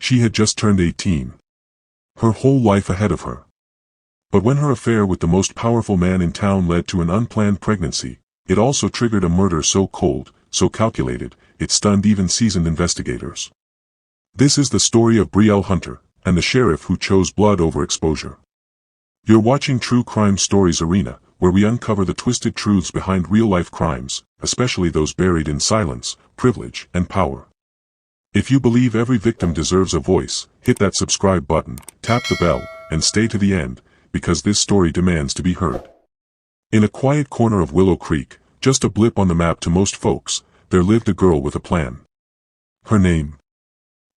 She had just turned 18. Her whole life ahead of her. But when her affair with the most powerful man in town led to an unplanned pregnancy, it also triggered a murder so cold, so calculated, it stunned even seasoned investigators. This is the story of Brielle Hunter, and the sheriff who chose blood over exposure. You're watching True Crime Stories Arena, where we uncover the twisted truths behind real-life crimes, especially those buried in silence, privilege, and power. If you believe every victim deserves a voice, hit that subscribe button, tap the bell, and stay to the end, because this story demands to be heard. In a quiet corner of Willow Creek, just a blip on the map to most folks, there lived a girl with a plan. Her name?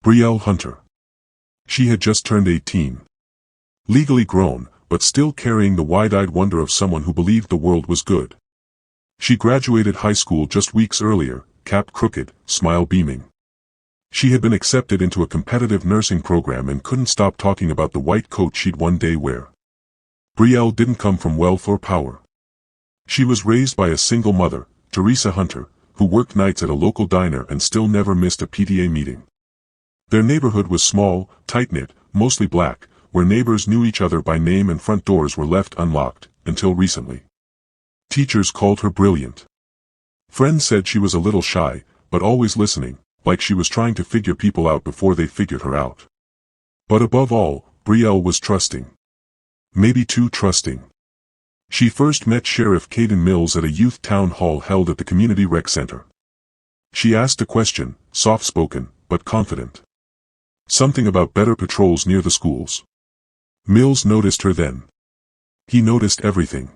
Brielle Hunter. She had just turned 18. Legally grown, but still carrying the wide-eyed wonder of someone who believed the world was good. She graduated high school just weeks earlier, cap crooked, smile beaming. She had been accepted into a competitive nursing program and couldn't stop talking about the white coat she'd one day wear. Brielle didn't come from wealth or power. She was raised by a single mother, Teresa Hunter, who worked nights at a local diner and still never missed a PTA meeting. Their neighborhood was small, tight-knit, mostly black, where neighbors knew each other by name and front doors were left unlocked, until recently. Teachers called her brilliant. Friends said she was a little shy, but always listening, like she was trying to figure people out before they figured her out. But above all, Brielle was trusting. Maybe too trusting. She first met Sheriff Caden Mills at a youth town hall held at the community rec center. She asked a question, soft-spoken, but confident. Something about better patrols near the schools. Mills noticed her then. He noticed everything.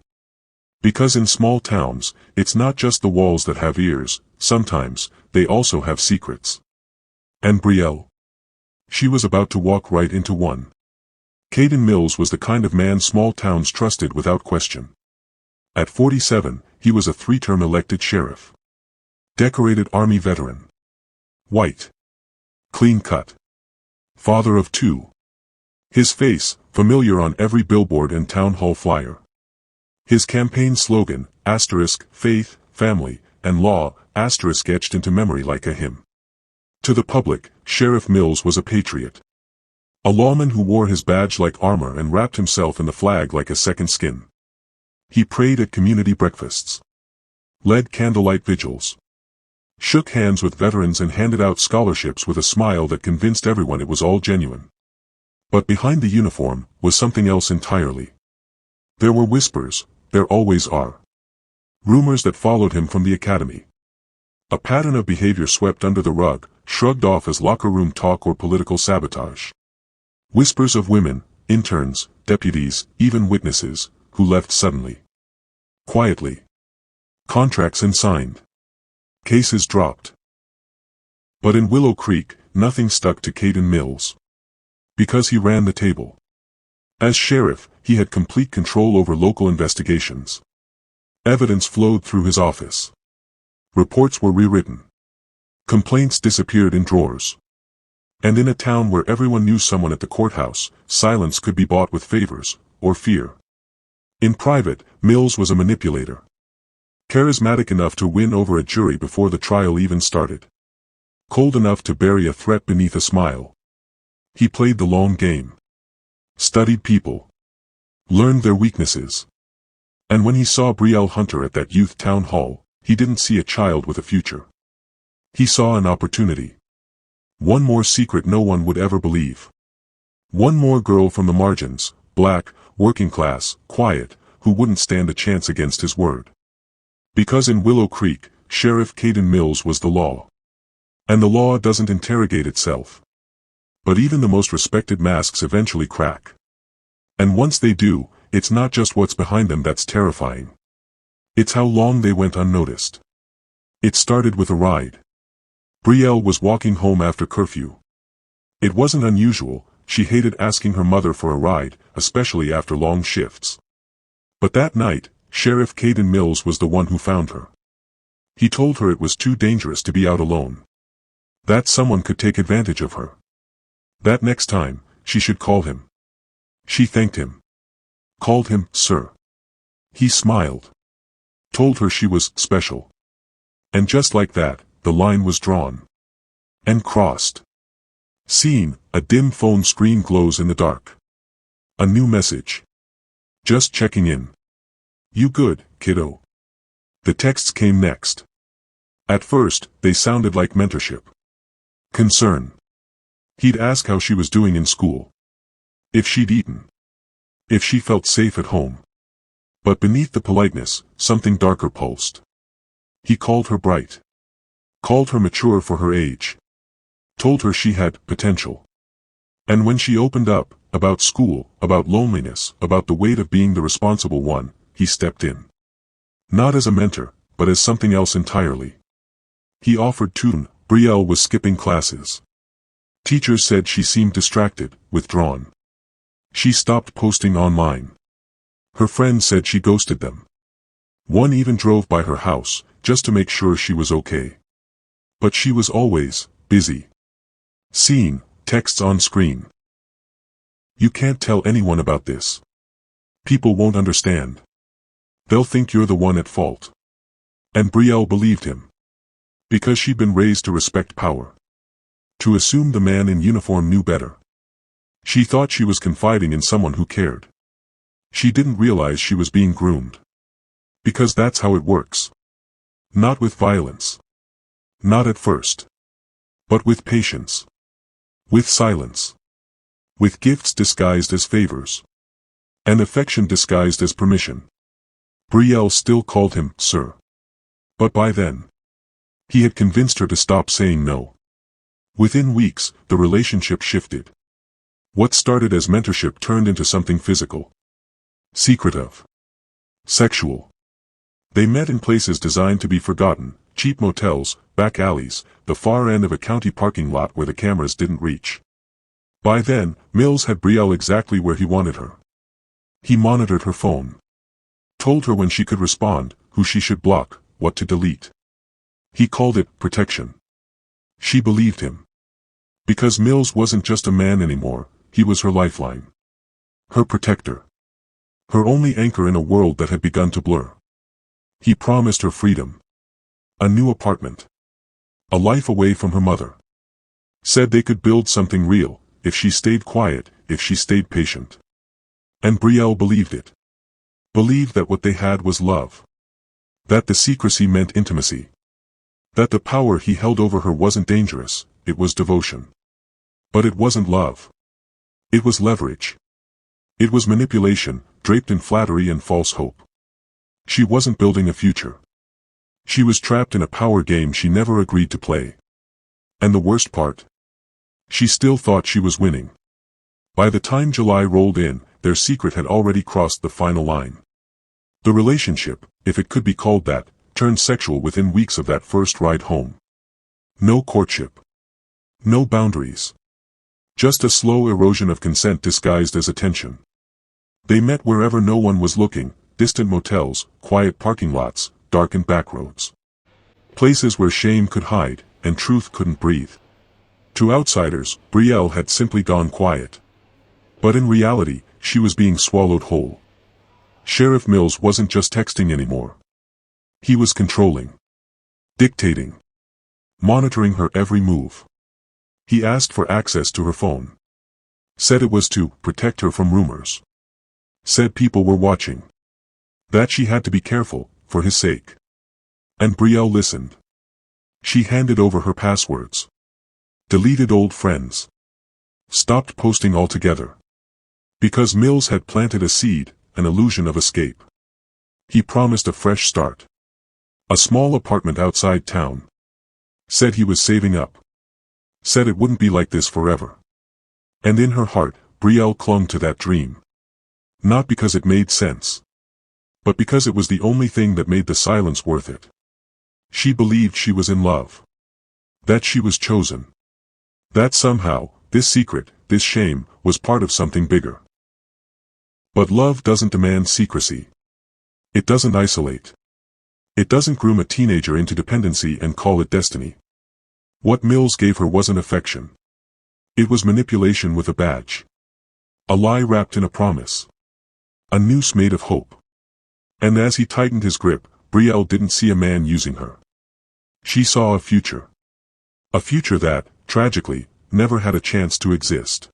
Because in small towns, it's not just the walls that have ears, sometimes, they also have secrets. And Brielle? She was about to walk right into one. Caden Mills was the kind of man small towns trusted without question. At 47, he was a 3-term elected sheriff. Decorated Army veteran. White. Clean-cut. Father of 2. His face, familiar on every billboard and town hall flyer. His campaign slogan, faith, family, and law, etched into memory like a hymn. To the public, Sheriff Mills was a patriot. A lawman who wore his badge like armor and wrapped himself in the flag like a second skin. He prayed at community breakfasts. Led candlelight vigils. Shook hands with veterans and handed out scholarships with a smile that convinced everyone it was all genuine. But behind the uniform was something else entirely. There were whispers, there always are. Rumors that followed him from the academy. A pattern of behavior swept under the rug, shrugged off as locker room talk or political sabotage. Whispers of women, interns, deputies, even witnesses, who left suddenly. Quietly. Contracts unsigned. Cases dropped. But in Willow Creek, nothing stuck to Caden Mills. Because he ran the table. As sheriff, he had complete control over local investigations. Evidence flowed through his office. Reports were rewritten. Complaints disappeared in drawers. And in a town where everyone knew someone at the courthouse, silence could be bought with favors, or fear. In private, Mills was a manipulator. Charismatic enough to win over a jury before the trial even started. Cold enough to bury a threat beneath a smile. He played the long game. Studied people. Learned their weaknesses. And when he saw Brielle Hunter at that youth town hall, he didn't see a child with a future. He saw an opportunity. One more secret no one would ever believe. One more girl from the margins, black, working class, quiet, who wouldn't stand a chance against his word. Because in Willow Creek, Sheriff Caden Mills was the law. And the law doesn't interrogate itself. But even the most respected masks eventually crack. And once they do, it's not just what's behind them that's terrifying. It's how long they went unnoticed. It started with a ride. Brielle was walking home after curfew. It wasn't unusual, she hated asking her mother for a ride, especially after long shifts. But that night, Sheriff Caden Mills was the one who found her. He told her it was too dangerous to be out alone. That someone could take advantage of her. That next time, she should call him. She thanked him. Called him, sir. He smiled. Told her she was special. And just like that, the line was drawn. And crossed. Scene, a dim phone screen glows in the dark. A new message. Just checking in. You good, kiddo? The texts came next. At first, they sounded like mentorship. Concern. He'd ask how she was doing in school. If she'd eaten. If she felt safe at home. But beneath the politeness, something darker pulsed. He called her bright. Called her mature for her age. Told her she had potential. And when she opened up, about school, about loneliness, about the weight of being the responsible one, he stepped in. Not as a mentor, but as something else entirely. He offered tutoring. Brielle was skipping classes. Teachers said she seemed distracted, withdrawn. She stopped posting online. Her friends said she ghosted them. One even drove by her house, just to make sure she was okay. But she was always busy. Seeing texts on screen. You can't tell anyone about this. People won't understand. They'll think you're the one at fault. And Brielle believed him. Because she'd been raised to respect power. To assume the man in uniform knew better. She thought she was confiding in someone who cared. She didn't realize she was being groomed. Because that's how it works. Not with violence. Not at first. But with patience. With silence. With gifts disguised as favors. And affection disguised as permission. Brielle still called him, sir. But by then, he had convinced her to stop saying no. Within weeks, the relationship shifted. What started as mentorship turned into something physical. Secretive. Sexual. They met in places designed to be forgotten, cheap motels, back alleys, the far end of a county parking lot where the cameras didn't reach. By then, Mills had Brielle exactly where he wanted her. He monitored her phone. Told her when she could respond, who she should block, what to delete. He called it protection. She believed him. Because Mills wasn't just a man anymore, he was her lifeline. Her protector. Her only anchor in a world that had begun to blur. He promised her freedom. A new apartment. A life away from her mother. Said they could build something real, if she stayed quiet, if she stayed patient. And Brielle believed it. Believed that what they had was love. That the secrecy meant intimacy. That the power he held over her wasn't dangerous, it was devotion. But it wasn't love. It was leverage. It was manipulation, draped in flattery and false hope. She wasn't building a future. She was trapped in a power game she never agreed to play. And the worst part? She still thought she was winning. By the time July rolled in, their secret had already crossed the final line. The relationship, if it could be called that, turned sexual within weeks of that first ride home. No courtship. No boundaries. Just a slow erosion of consent disguised as attention. They met wherever no one was looking, distant motels, quiet parking lots, darkened backroads. Places where shame could hide, and truth couldn't breathe. To outsiders, Brielle had simply gone quiet. But in reality, she was being swallowed whole. Sheriff Mills wasn't just texting anymore. He was controlling. Dictating. Monitoring her every move. He asked for access to her phone. Said it was to protect her from rumors. Said people were watching. That she had to be careful, for his sake. And Brielle listened. She handed over her passwords. Deleted old friends. Stopped posting altogether. Because Mills had planted a seed, an illusion of escape. He promised a fresh start. A small apartment outside town. Said he was saving up. Said it wouldn't be like this forever. And in her heart, Brielle clung to that dream. Not because it made sense. But because it was the only thing that made the silence worth it. She believed she was in love. That she was chosen. That somehow, this secret, this shame, was part of something bigger. But love doesn't demand secrecy. It doesn't isolate. It doesn't groom a teenager into dependency and call it destiny. What Mills gave her wasn't affection. It was manipulation with a badge. A lie wrapped in a promise. A noose made of hope. And as he tightened his grip, Brielle didn't see a man using her. She saw a future. A future that, tragically, never had a chance to exist.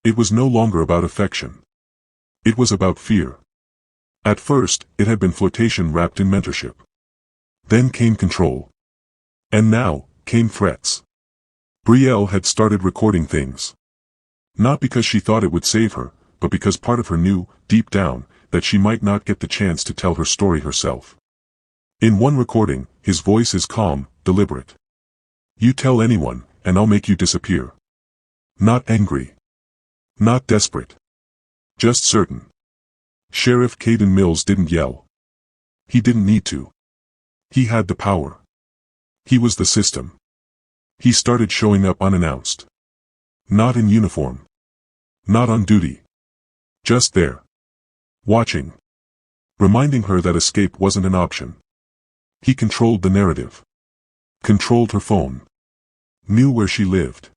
It was no longer about affection. It was about fear. At first, it had been flirtation wrapped in mentorship. Then came control. And now, came threats. Brielle had started recording things. Not because she thought it would save her, but because part of her knew, deep down, that she might not get the chance to tell her story herself. In one recording, his voice is calm, deliberate. You tell anyone, and I'll make you disappear. Not angry. Not desperate. Just certain. Sheriff Caden Mills didn't yell. He didn't need to. He had the power. He was the system. He started showing up unannounced. Not in uniform. Not on duty. Just there. Watching. Reminding her that escape wasn't an option. He controlled the narrative. Controlled her phone. Knew where she lived.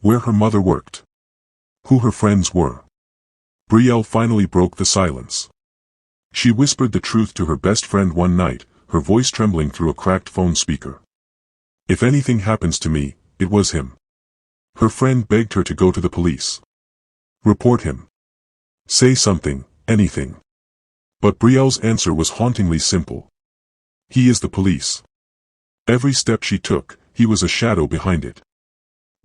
Where her mother worked. Who her friends were. Brielle finally broke the silence. She whispered the truth to her best friend one night, her voice trembling through a cracked phone speaker. If anything happens to me, it was him. Her friend begged her to go to the police. Report him. Say something, anything. But Brielle's answer was hauntingly simple. He is the police. Every step she took, he was a shadow behind it.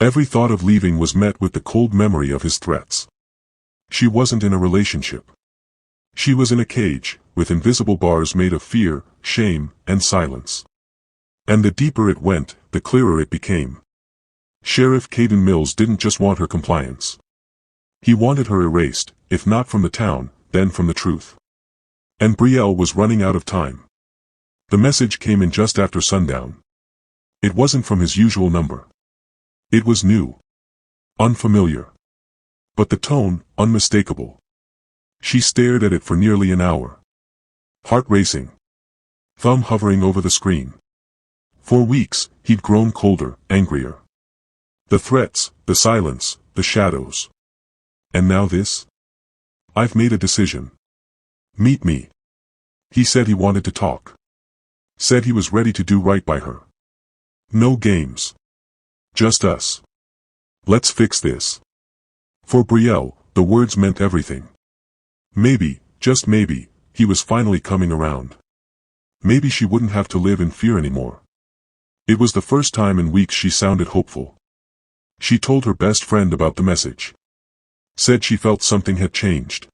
Every thought of leaving was met with the cold memory of his threats. She wasn't in a relationship. She was in a cage, with invisible bars made of fear, shame, and silence. And the deeper it went, the clearer it became. Sheriff Caden Mills didn't just want her compliance. He wanted her erased, if not from the town, then from the truth. And Brielle was running out of time. The message came in just after sundown. It wasn't from his usual number. It was new. Unfamiliar. But the tone, unmistakable. She stared at it for nearly an hour. Heart racing. Thumb hovering over the screen. For weeks, he'd grown colder, angrier. The threats, the silence, the shadows. And now this? I've made a decision. Meet me. He said he wanted to talk. Said he was ready to do right by her. No games. Just us. Let's fix this. For Brielle, the words meant everything. Maybe, just maybe, he was finally coming around. Maybe she wouldn't have to live in fear anymore. It was the first time in weeks she sounded hopeful. She told her best friend about the message. Said she felt something had changed.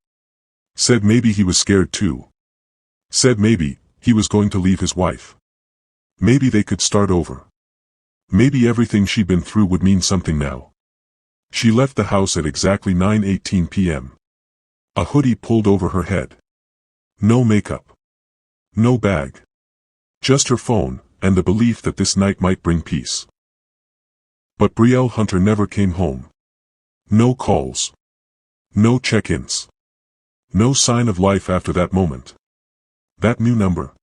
Said maybe he was scared too. Said maybe, he was going to leave his wife. Maybe they could start over. Maybe everything she'd been through would mean something now. She left the house at exactly 9:18 p.m. A hoodie pulled over her head. No makeup. No bag. Just her phone, and the belief that this night might bring peace. But Brielle Hunter never came home. No calls. No check-ins. No sign of life after that moment. That new number.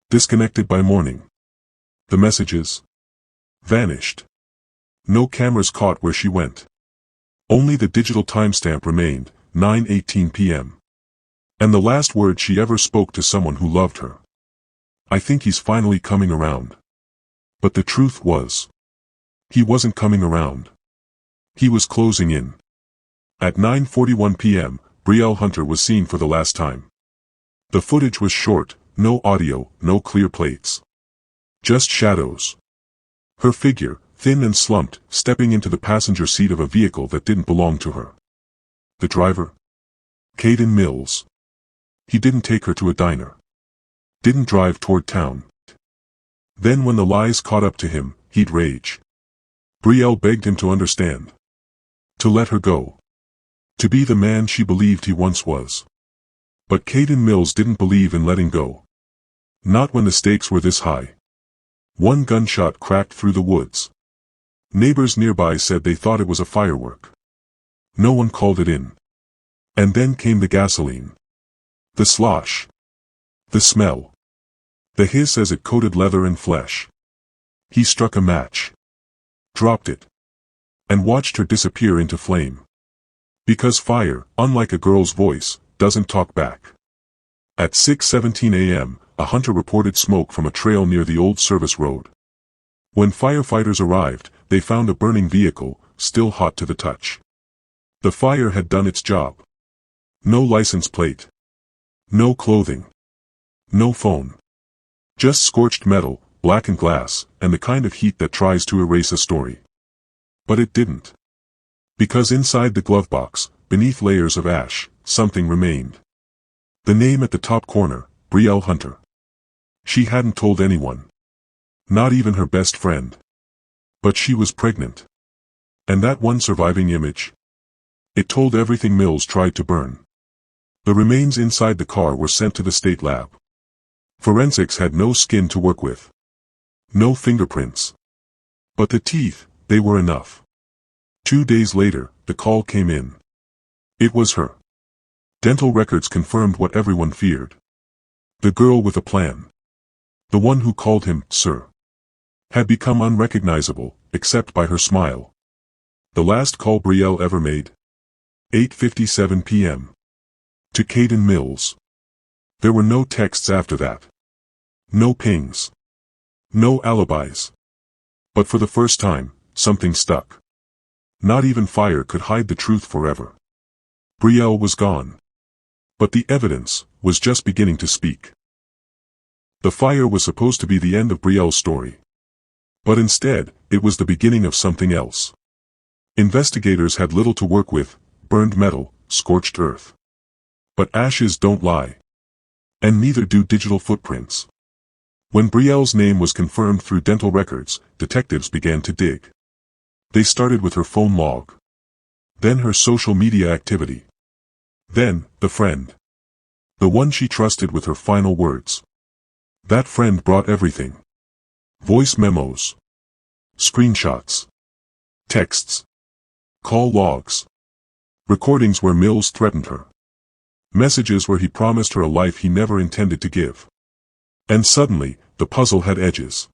Disconnected by morning. The messages. Vanished. No cameras caught where she went. Only the digital timestamp remained, 9:18 p.m. And the last word she ever spoke to someone who loved her. I think he's finally coming around. But the truth was. He wasn't coming around. He was closing in. At 9:41 p.m., Brielle Hunter was seen for the last time. The footage was short, no audio, no clear plates. Just shadows. Her figure, thin and slumped, stepping into the passenger seat of a vehicle that didn't belong to her. The driver? Caden Mills. He didn't take her to a diner. Didn't drive toward town. Then when the lies caught up to him, he'd rage. Brielle begged him to understand. To let her go. To be the man she believed he once was. But Caden Mills didn't believe in letting go. Not when the stakes were this high. One gunshot cracked through the woods. Neighbors nearby said they thought it was a firework. No one called it in. And then came the gasoline. The slosh. The smell. The hiss as it coated leather and flesh. He struck a match. Dropped it. And watched her disappear into flame. Because fire, unlike a girl's voice, doesn't talk back. At 6:17 a.m., a hunter reported smoke from a trail near the old service road. When firefighters arrived, they found a burning vehicle, still hot to the touch. The fire had done its job. No license plate. No clothing. No phone. Just scorched metal, blackened glass, and the kind of heat that tries to erase a story. But it didn't. Because inside the glove box, beneath layers of ash, something remained. The name at the top corner, Brielle Hunter. She hadn't told anyone. Not even her best friend. But she was pregnant. And that one surviving image? It told everything Mills tried to burn. The remains inside the car were sent to the state lab. Forensics had no skin to work with. No fingerprints. But the teeth, they were enough. 2 days later, the call came in. It was her. Dental records confirmed what everyone feared. The girl with a plan. The one who called him, sir. Had become unrecognizable, except by her smile. The last call Brielle ever made? 8:57 p.m. To Caden Mills. There were no texts after that. No pings. No alibis. But for the first time, something stuck. Not even fire could hide the truth forever. Brielle was gone. But the evidence was just beginning to speak. The fire was supposed to be the end of Brielle's story. But instead, it was the beginning of something else. Investigators had little to work with: burned metal, scorched earth. But ashes don't lie. And neither do digital footprints. When Brielle's name was confirmed through dental records, detectives began to dig. They started with her phone log. Then her social media activity. Then, the friend. The one she trusted with her final words. That friend brought everything. Voice memos. Screenshots. Texts. Call logs. Recordings where Mills threatened her. Messages where he promised her a life he never intended to give. And suddenly, the puzzle had edges.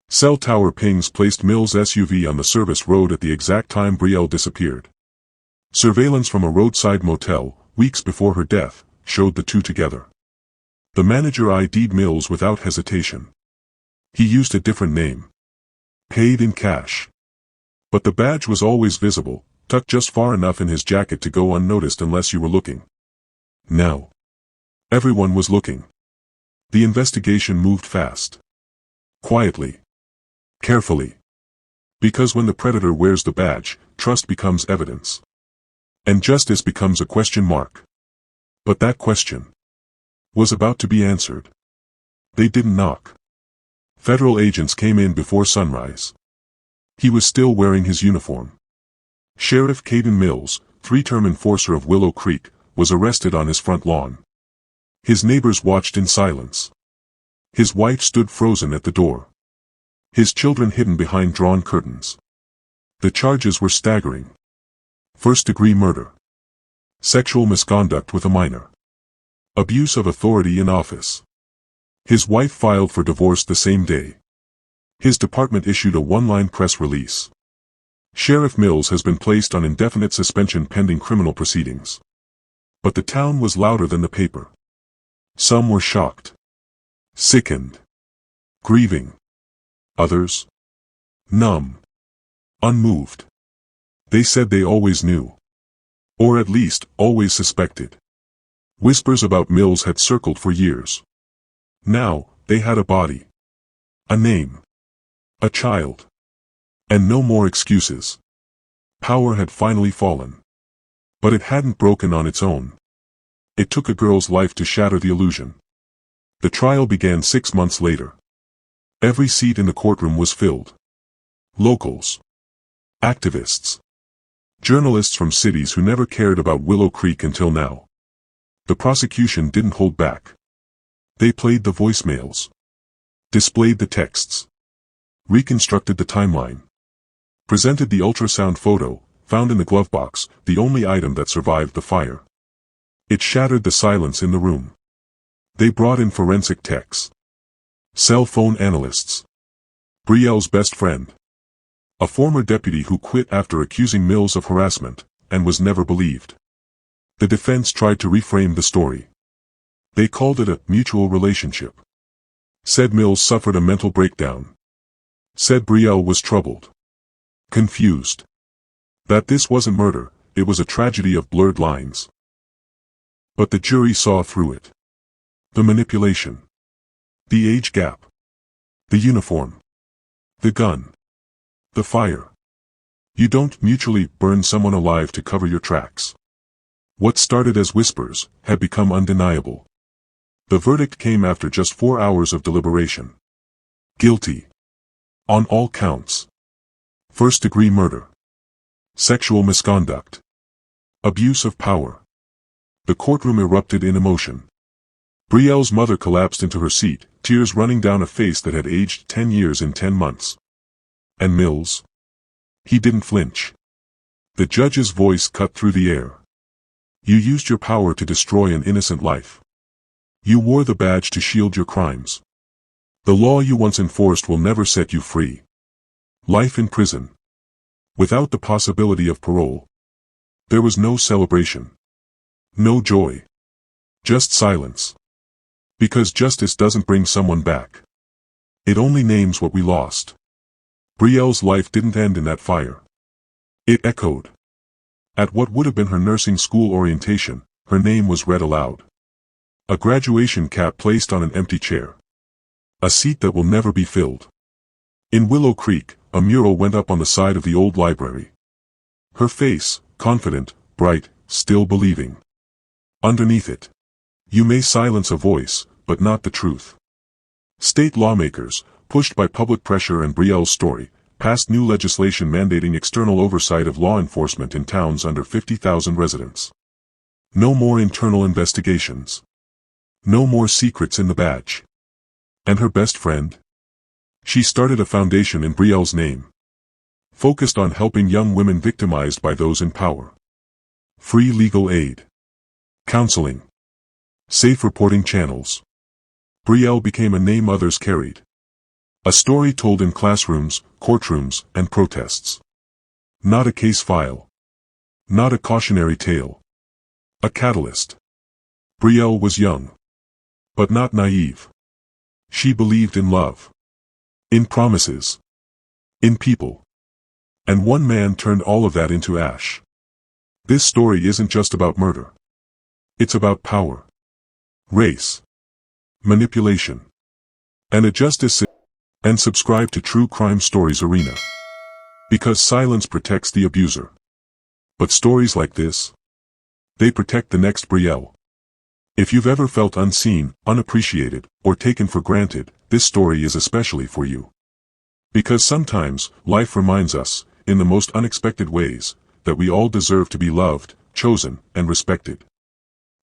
Cell tower pings placed Mills' SUV on the service road at the exact time Brielle disappeared. Surveillance from a roadside motel, weeks before her death, showed the two together. The manager ID'd Mills without hesitation. He used a different name. Paid in cash. But the badge was always visible, tucked just far enough in his jacket to go unnoticed unless you were looking. Now. Everyone was looking. The investigation moved fast. Quietly. Carefully. Because when the predator wears the badge, trust becomes evidence. And justice becomes a question mark. But that question was about to be answered. They didn't knock. Federal agents came in before sunrise. He was still wearing his uniform. Sheriff Caden Mills, 3-term enforcer of Willow Creek, was arrested on his front lawn. His neighbors watched in silence. His wife stood frozen at the door. His children hidden behind drawn curtains. The charges were staggering. First-degree murder. Sexual misconduct with a minor. Abuse of authority in office. His wife filed for divorce the same day. His department issued a one-line press release. Sheriff Mills has been placed on indefinite suspension pending criminal proceedings. But the town was louder than the paper. Some were shocked. Sickened. Grieving. Others? Numb. Unmoved. They said they always knew. Or at least, always suspected. Whispers about Mills had circled for years. Now, they had a body. A name. A child. And no more excuses. Power had finally fallen. But it hadn't broken on its own. It took a girl's life to shatter the illusion. The trial began 6 months later. Every seat in the courtroom was filled. Locals. Activists. Journalists from cities who never cared about Willow Creek until now. The prosecution didn't hold back. They played the voicemails. Displayed the texts. Reconstructed the timeline. Presented the ultrasound photo, found in the glove box, the only item that survived the fire. It shattered the silence in the room. They brought in forensic techs. Cell phone analysts. Brielle's best friend. A former deputy who quit after accusing Mills of harassment, and was never believed. The defense tried to reframe the story. They called it a mutual relationship. Said Mills suffered a mental breakdown. Said Brielle was troubled. confused. That this wasn't murder, it was a tragedy of blurred lines. But the jury saw through it. The manipulation. The age gap. The uniform. The gun. The fire. You don't mutually burn someone alive to cover your tracks. What started as whispers had become undeniable. The verdict came after just 4 hours of deliberation. Guilty. On all counts. First-degree murder. Sexual misconduct. Abuse of power. The courtroom erupted in emotion. Brielle's mother collapsed into her seat, tears running down a face that had aged 10 years in 10 months. And Mills? He didn't flinch. The judge's voice cut through the air. You used your power to destroy an innocent life. You wore the badge to shield your crimes. The law you once enforced will never set you free. Life in prison. Without the possibility of parole. There was no celebration. No joy. Just silence. Because justice doesn't bring someone back. It only names what we lost. Brielle's life didn't end in that fire. It echoed. At what would have been her nursing school orientation, her name was read aloud. A graduation cap placed on an empty chair. A seat that will never be filled. In Willow Creek, a mural went up on the side of the old library. Her face, confident, bright, still believing. Underneath it. You may silence a voice, but not the truth. State lawmakers, pushed by public pressure and Brielle's story, passed new legislation mandating external oversight of law enforcement in towns under 50,000 residents. No more internal investigations. No more secrets in the badge. And her best friend? She started a foundation in Brielle's name. Focused on helping young women victimized by those in power. Free legal aid. Counseling. Safe reporting channels. Brielle became a name others carried. A story told in classrooms, courtrooms, and protests. Not a case file. Not a cautionary tale. A catalyst. Brielle was young. But not naive. She believed in love. In promises. In people. And one man turned all of that into ash. This story isn't just about murder. It's about power. Race. Manipulation. And a justice system. And subscribe to True Crime Stories Arena. Because silence protects the abuser. But stories like this, they protect the next Brielle. If you've ever felt unseen, unappreciated, or taken for granted, this story is especially for you. Because sometimes, life reminds us, in the most unexpected ways, that we all deserve to be loved, chosen, and respected.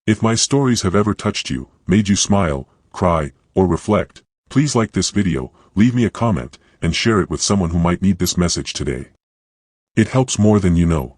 If my stories have ever touched you, made you smile, cry, or reflect, please like this video, leave me a comment, and share it with someone who might need this message today. It helps more than you know.